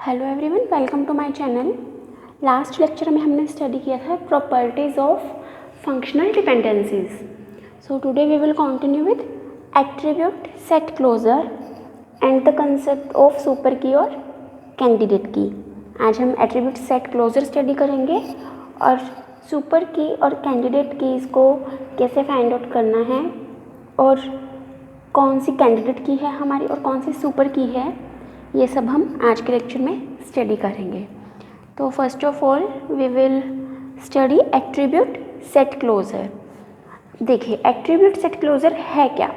Hello everyone, welcome to my channel. Last lecture में हमने study किया था properties of functional dependencies. So today we will continue with attribute, set closure and the concept of super key और candidate की। आज हम attribute, set closure study करेंगे और सुपर की और कैंडिडेट कीज़ को कैसे फाइंड आउट करना है और कौन सी कैंडिडेट की है हमारी और कौन सी सुपर की है, ये सब हम आज के लेक्चर में स्टडी करेंगे। तो first of all we will study attribute set closure. देखिए, एट्रीब्यूट सेट क्लोजर है क्या?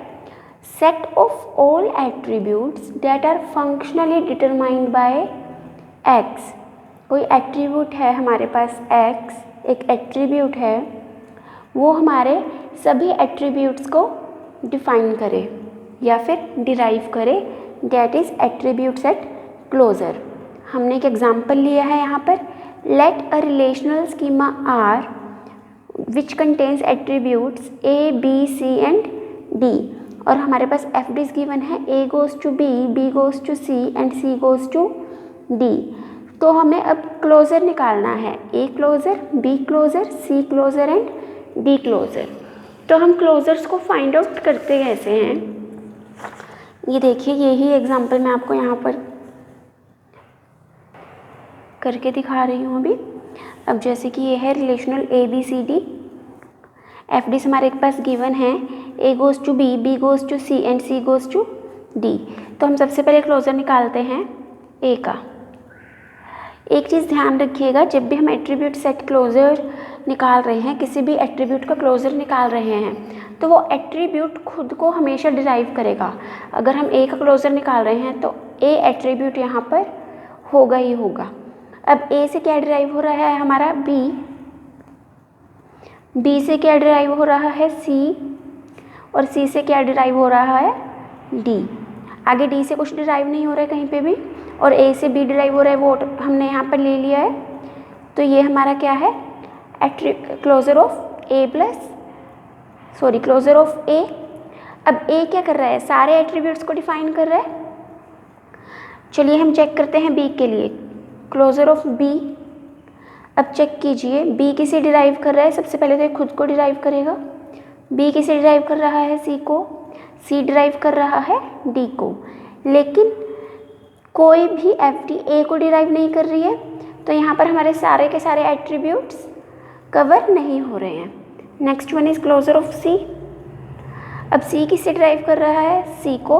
Set of all attributes that are functionally determined by X. कोई एट्रीब्यूट है हमारे पास एक्स, एक एट्रीब्यूट है, वो हमारे सभी एट्रीब्यूट्स को डिफाइन करे या फिर डिराइव करे, that is attribute set closure. हमने एक एग्जाम्पल लिया है यहाँ पर, let a relational schema R which contains attributes A B C and D, और हमारे पास एफ डी गिवन है, A goes to B goes to C and C goes to D. तो हमें अब क्लोजर निकालना है, A closure, B closure, C closure and D closure. तो हम क्लोजर्स को फाइंड आउट करते कैसे हैं, ये देखिए, यही एग्जाम्पल मैं आपको यहाँ पर करके दिखा रही हूँ अभी। अब जैसे कि ये है relational A B C D, F D हमारे पास गिवन है, A goes to B goes to C and C goes to D. तो हम सबसे पहले क्लोजर निकालते हैं ए का। एक चीज़ ध्यान रखिएगा, जब भी हम एट्रीब्यूट सेट क्लोजर निकाल रहे हैं, किसी भी एट्रीब्यूट का क्लोजर निकाल रहे हैं, तो वो एट्रीब्यूट खुद को हमेशा डिराइव करेगा। अगर हम ए का क्लोजर निकाल रहे हैं तो ए एट्रीब्यूट यहाँ पर होगा ही होगा। अब ए से क्या डिराइव हो रहा है हमारा बी से क्या डिराइव हो रहा है सी, और सी से क्या डिराइव हो रहा है डी। आगे डी से कुछ डिराइव नहीं हो रहा है कहीं पे भी, और ए से बी डिराइव हो रहा है, वो हमने यहाँ पर ले लिया है। तो ये हमारा क्या है, closure of A closure of A. अब ए क्या कर रहा है, सारे एट्रीब्यूट्स को डिफाइन कर रहा है। चलिए हम चेक करते हैं बी के लिए, क्लोजर ऑफ बी। अब चेक कीजिए, बी किसे डिराइव कर रहा है, सबसे पहले तो ये खुद को डिराइव करेगा। बी किसे डिराइव कर रहा है, सी को, सी डिराइव कर रहा है डी को, लेकिन कोई भी एफ डी ए को डिराइव नहीं कर रही है, तो यहाँ पर हमारे सारे के सारे एट्रीब्यूट्स कवर नहीं हो रहे हैं। Next one is closure of C. अब सी किससे ड्राइव कर रहा है, सी को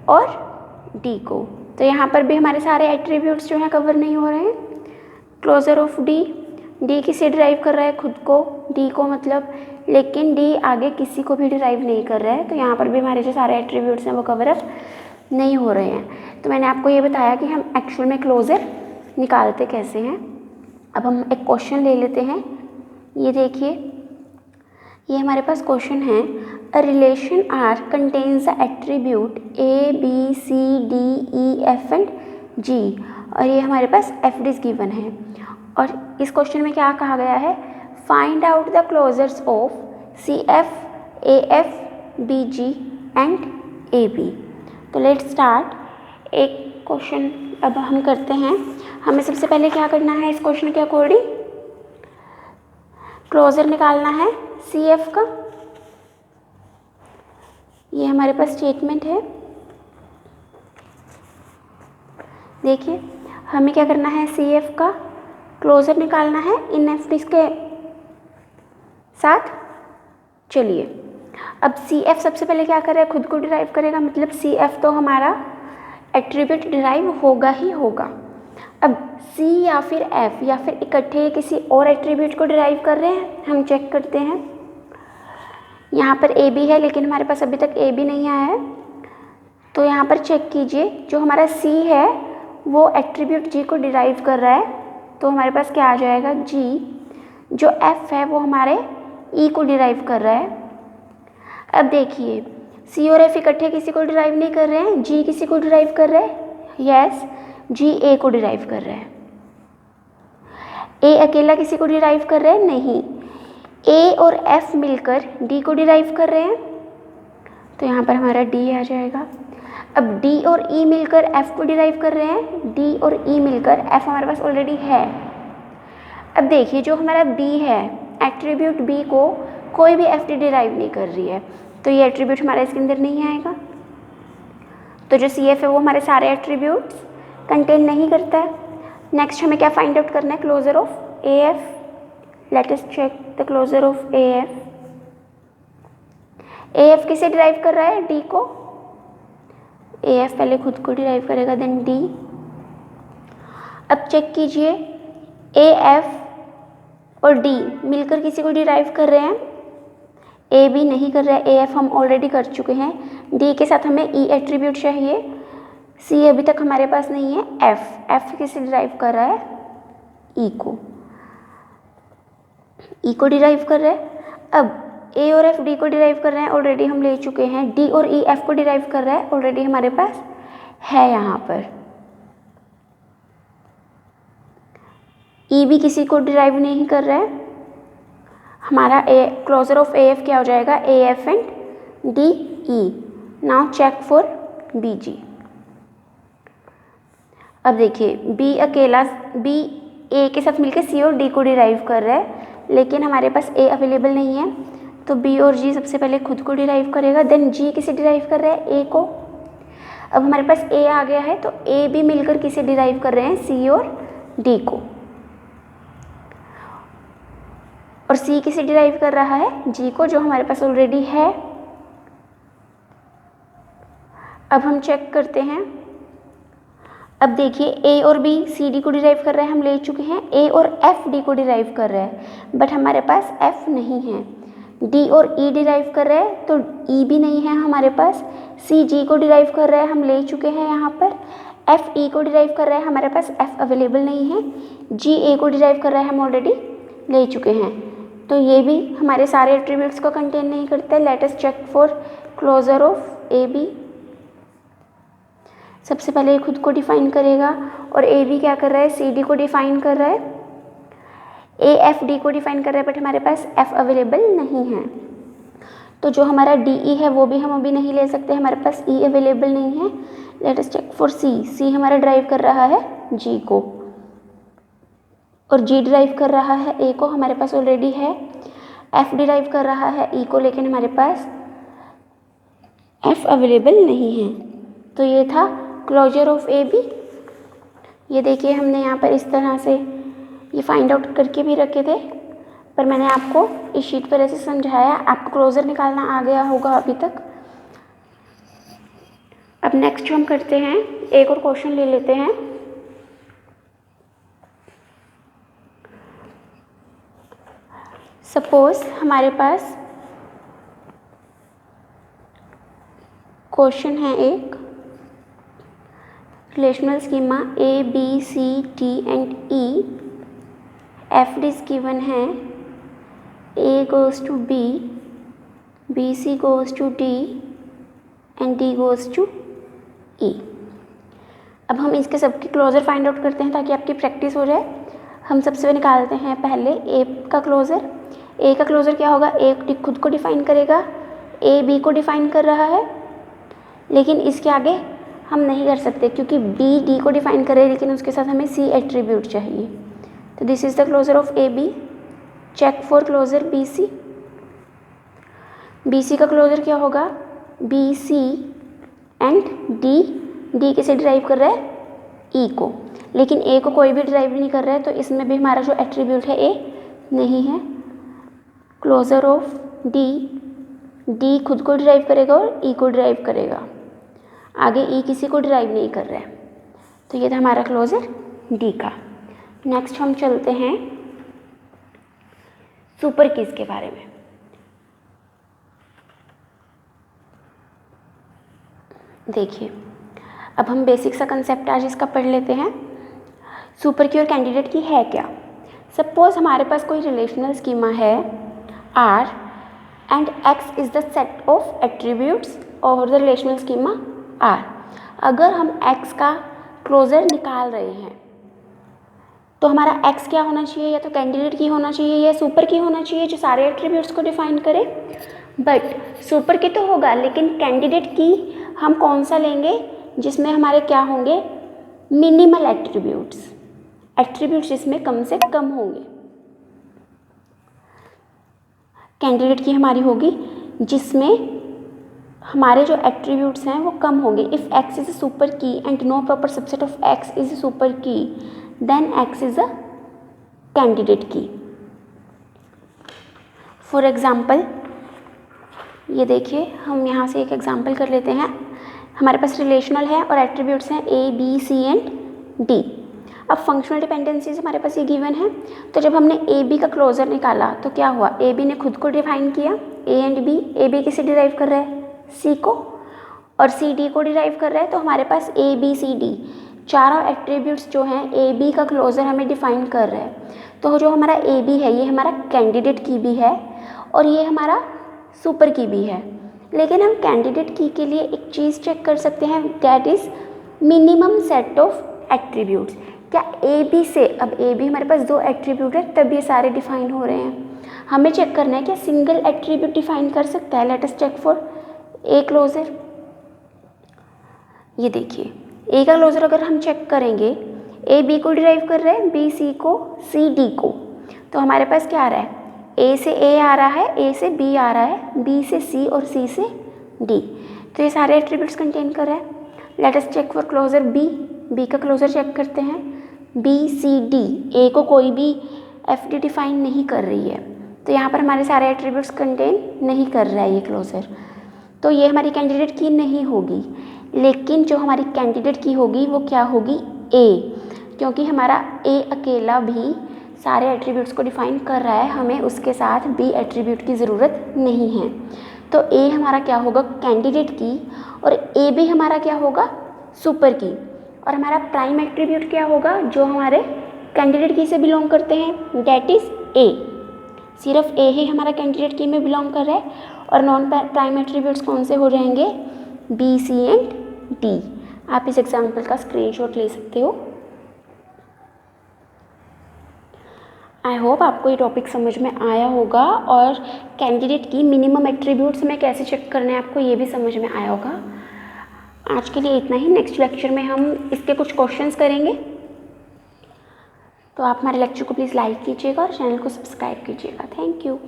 और डी को, तो यहाँ पर भी हमारे सारे एट्रीब्यूट्स जो हैं कवर नहीं हो रहे हैं। क्लोजर ऑफ डी किससे ड्राइव कर रहा है, खुद को, डी को मतलब, लेकिन डी आगे किसी को भी ड्राइव नहीं कर रहा है, तो यहाँ पर भी हमारे जो सारे एट्रीब्यूट्स हैं वो कवर अप नहीं हो रहे हैं। तो मैंने आपको ये बताया कि हम एक्चुअल में क्लोजर निकालते कैसे हैं। अब हम एक क्वेश्चन ले लेते हैं। ये देखिए, ये हमारे पास क्वेश्चन है, a relation are contains the attribute A B C D E F and G, और ये हमारे पास एफ डी गिवन है। और इस क्वेश्चन में क्या कहा गया है, find out the closures of C F A F B G and A B. तो लेट्स स्टार्ट। एक क्वेश्चन अब हम करते हैं। हमें सबसे पहले क्या करना है, इस क्वेश्चन के अकॉर्डिंग क्लोजर निकालना है सी एफ का। ये हमारे पास स्टेटमेंट है, देखिए हमें क्या करना है, सी एफ का क्लोजर निकालना है इन एफ डी के साथ। चलिए, अब सी एफ सबसे पहले क्या कर रहा है, खुद को डिराइव करेगा, मतलब सी एफ तो हमारा एट्रीब्यूट डिराइव होगा ही होगा। अब सी या फिर एफ या फिर इकट्ठे किसी और एट्रीब्यूट को डिराइव कर रहे हैं, हम चेक करते हैं। यहाँ पर ए बी है, लेकिन हमारे पास अभी तक ए बी नहीं आया है, तो यहाँ पर चेक कीजिए, जो हमारा सी है वो एट्रीब्यूट जी को डिराइव कर रहा है, तो हमारे पास क्या आ जाएगा, जी। जो एफ है वो हमारे ई को डिराइव कर रहा है। अब देखिए, सी और एफ इकट्ठे किसी को डिराइव नहीं कर रहे हैं, जी किसी को डिराइव कर रहा है, यस, जी ए को डिराइव कर रहा है। ए अकेला किसी को डिराइव कर रहा है, नहीं, ए और एफ मिलकर डी को डिराइव कर रहे हैं, तो यहाँ पर हमारा डी आ जाएगा। अब डी और ई मिलकर एफ को डिराइव कर रहे हैं, डी और ई मिलकर एफ हमारे पास ऑलरेडी है। अब देखिए जो हमारा बी है, एट्रीब्यूट बी को कोई भी एफ डी डिराइव नहीं कर रही है, तो ये एट्रीब्यूट हमारा इसके अंदर नहीं आएगा। तो जो सी एफ है वो हमारे सारे एट्रीब्यूट्स कंटेन नहीं करता है। नेक्स्ट हमें क्या फाइंड आउट करना है, closure of A F. Let us check the closure of A F. A F किसे डिराइव कर रहा है, डी को। ए एफ पहले खुद को डिराइव करेगा, देन डी। अब चेक कीजिए, ए एफ और डी मिलकर किसी को डिराइव कर रहे हैं, ए बी नहीं कर रहा है, ए एफ हम ऑलरेडी कर चुके हैं। डी के साथ हमें ई एट्रीब्यूट चाहिए, सी अभी तक हमारे पास नहीं है। एफ, एफ किसे डिराइव कर रहा है, ई को, ई को डिराइव कर रहा है। अब ए और एफ डी को डिराइव कर रहे हैं, ऑलरेडी हम ले चुके हैं। डी और ई एफ को डिराइव कर रहा है, ऑलरेडी हमारे पास है यहाँ पर। ई भी किसी को डिराइव नहीं कर रहा है, हमारा A closure of A F क्या हो जाएगा, A F and D E. Now check for B G. अब देखिए बी अकेला, बी ए के साथ मिलकर सी और डी को डिराइव कर रहा है, लेकिन हमारे पास ए अवेलेबल नहीं है, तो बी और जी सबसे पहले खुद को डिराइव करेगा, देन जी किसे डिराइव कर रहा है, ए को। अब हमारे पास ए आ गया है, तो ए भी मिलकर किसे डिराइव कर रहे हैं, सी और डी को। और सी किसे डिराइव कर रहा है, जी को, जो हमारे पास ऑलरेडी है। अब हम चेक करते हैं। अब देखिए ए और बी सी डी को डिराइव कर रहे हैं, हम ले चुके हैं। ए और एफ डी को डिराइव कर रहे हैं, बट हमारे पास एफ नहीं है। डी और ई डिराइव कर रहे हैं, तो ई भी नहीं है हमारे पास। सी जी को डिराइव कर रहे हैं, हम ले चुके हैं यहाँ पर। एफ ई को डिराइव कर रहे हैं, हमारे पास एफ अवेलेबल नहीं है। जी ए को डिराइव कर रहे हैं, हम ऑलरेडी ले चुके हैं, तो ये भी हमारे सारे एट्रीब्यूट्स को कंटेन नहीं करते। Let us check for closure of A B. सबसे पहले खुद को डिफाइन करेगा, और ए बी क्या कर रहा है, सी डी को डिफाइन कर रहा है। ए एफ डी को डिफाइन कर रहा है, बट हमारे पास एफ अवेलेबल नहीं है, तो जो हमारा डी ई है वो भी हम अभी नहीं ले सकते, हमारे पास ई अवेलेबल नहीं है। लेट अस चेक फॉर सी। सी हमारा ड्राइव कर रहा है जी को, और जी ड्राइव कर रहा है ए को, हमारे पास ऑलरेडी है। एफ ड्राइव कर रहा है ई को, लेकिन हमारे पास एफ अवेलेबल नहीं है। तो ये था क्लोजर ऑफ ए बी। ये देखिए हमने यहाँ पर इस तरह से ये फाइंड आउट करके भी रखे थे, पर मैंने आपको इस शीट पर ऐसे समझाया, आपको क्लोजर निकालना आ गया होगा अभी तक। अब नेक्स्ट जो हम करते हैं, एक और क्वेश्चन ले लेते हैं। सपोज हमारे पास क्वेश्चन है एक, relational schema A B C D and E, F D given है, A goes to B, B C goes to D and D goes to E. अब हम इसके सबके क्लोजर फाइंड आउट करते हैं ताकि आपकी प्रैक्टिस हो जाए। हम सबसे निकालते हैं पहले ए का क्लोजर। ए का क्लोजर क्या होगा, ए खुद को डिफाइन करेगा, ए बी को डिफाइन कर रहा है, लेकिन इसके आगे हम नहीं कर सकते क्योंकि बी डी को डिफाइन करे, लेकिन उसके साथ हमें सी एट्रीब्यूट चाहिए। तो this is the closure of A B. Check for closure B C. B C का क्लोजर क्या होगा, B C and D. D किसे ड्राइव कर रहा है, ई को, लेकिन ए को कोई भी ड्राइव नहीं कर रहा है, तो इसमें भी हमारा जो एट्रीब्यूट है ए नहीं है। क्लोजर ऑफ डी, डी खुद को ड्राइव करेगा और ई को ड्राइव करेगा, आगे ई किसी को ड्राइव नहीं कर रहा है। तो ये था हमारा क्लोजर डी का। नेक्स्ट हम चलते हैं सुपर कीज के बारे में। देखिए अब हम बेसिक सा कंसेप्ट आज इसका पढ़ लेते हैं। सुपर की और कैंडिडेट की है क्या। सपोज हमारे पास कोई रिलेशनल स्कीमा है R and X is the set of attributes और द रिलेशनल स्कीमा R। अगर हम X का क्लोजर निकाल रहे हैं तो हमारा X क्या होना चाहिए, या तो कैंडिडेट की होना चाहिए या सुपर की होना चाहिए जो सारे एट्रीब्यूट्स को डिफाइन करे। बट सुपर की तो होगा, लेकिन कैंडिडेट की हम कौन सा लेंगे जिसमें हमारे क्या होंगे, मिनिमल एट्रीब्यूट्स, एट्रीब्यूट्स जिसमें कम से कम होंगे। कैंडिडेट की हमारी होगी जिसमें हमारे जो एट्रीब्यूट्स हैं वो कम होंगे। If X is a super key and no proper subset of X is a super key then X is a candidate key. For example ये देखिए, हम यहाँ से एक एग्जाम्पल कर लेते हैं। हमारे पास रिलेशनल है और एट्रीब्यूट्स हैं A B C and D. अब फंक्शनल डिपेंडेंसीज हमारे पास ये गिवन है, तो जब हमने ए बी का क्लोजर निकाला तो क्या हुआ, ए बी ने खुद को डिफाइन किया, A and B, A B किसे डिराइव कर रहा है, सी को, और सी डी को डिराइव कर रहा है। तो हमारे पास ए बी सी डी चारों एट्रीब्यूट्स जो हैं ए बी का क्लोजर हमें डिफाइन कर रहा है। तो जो हमारा ए बी है ये हमारा कैंडिडेट की भी है और ये हमारा सुपर की भी है। लेकिन हम कैंडिडेट की के लिए एक चीज़ चेक कर सकते हैं, that is minimum set of attributes. क्या ए बी से, अब ए बी हमारे पास दो एट्रीब्यूट है तब ये सारे डिफाइन हो रहे हैं। हमें चेक करना है क्या सिंगल एट्रीब्यूट डिफाइन कर सकता है। Let us check for A closure. ये देखिए ए का क्लोजर अगर हम चेक करेंगे, ए बी को डिराइव कर रहा है, बी सी को, सी डी को। तो हमारे पास क्या आ रहा है, ए से ए आ रहा है, ए से बी आ रहा है, बी से सी और सी से डी। तो ये सारे एट्रीब्यूट्स कंटेन कर रहा है। Let us check for closure B. B का क्लोजर चेक करते हैं, बी सी डी, ए को कोई भी एफ डी डिफाइन नहीं कर रही है, तो यहाँ पर हमारे सारे एट्रीब्यूट्स कंटेन नहीं कर रहा है ये क्लोजर। तो ये हमारी कैंडिडेट की नहीं होगी। लेकिन जो हमारी कैंडिडेट की होगी वो क्या होगी, ए, क्योंकि हमारा ए अकेला भी सारे एट्रीब्यूट्स को डिफाइन कर रहा है, हमें उसके साथ बी एट्रीब्यूट की ज़रूरत नहीं है। तो ए हमारा क्या होगा, कैंडिडेट की, और ए भी हमारा क्या होगा, सुपर की। और हमारा प्राइम एट्रीब्यूट क्या होगा, जो हमारे कैंडिडेट की से बिलोंग करते हैं, दैट इज़ ए। सिर्फ ए ही हमारा कैंडिडेट की में बिलोंग कर रहा है, और नॉन प्राइम एट्रीब्यूट्स कौन से हो जाएंगे, बी सी एंड डी। आप इस एग्जाम्पल का स्क्रीनशॉट ले सकते हो। आई होप आपको ये टॉपिक समझ में आया होगा, और कैंडिडेट की मिनिमम एट्रीब्यूट्स में कैसे चेक करने हैं आपको ये भी समझ में आया होगा। आज के लिए इतना ही। नेक्स्ट लेक्चर में हम इसके कुछ क्वेश्चंस करेंगे। तो आप हमारे लेक्चर को प्लीज़ लाइक कीजिएगा और चैनल को सब्सक्राइब कीजिएगा। Thank you.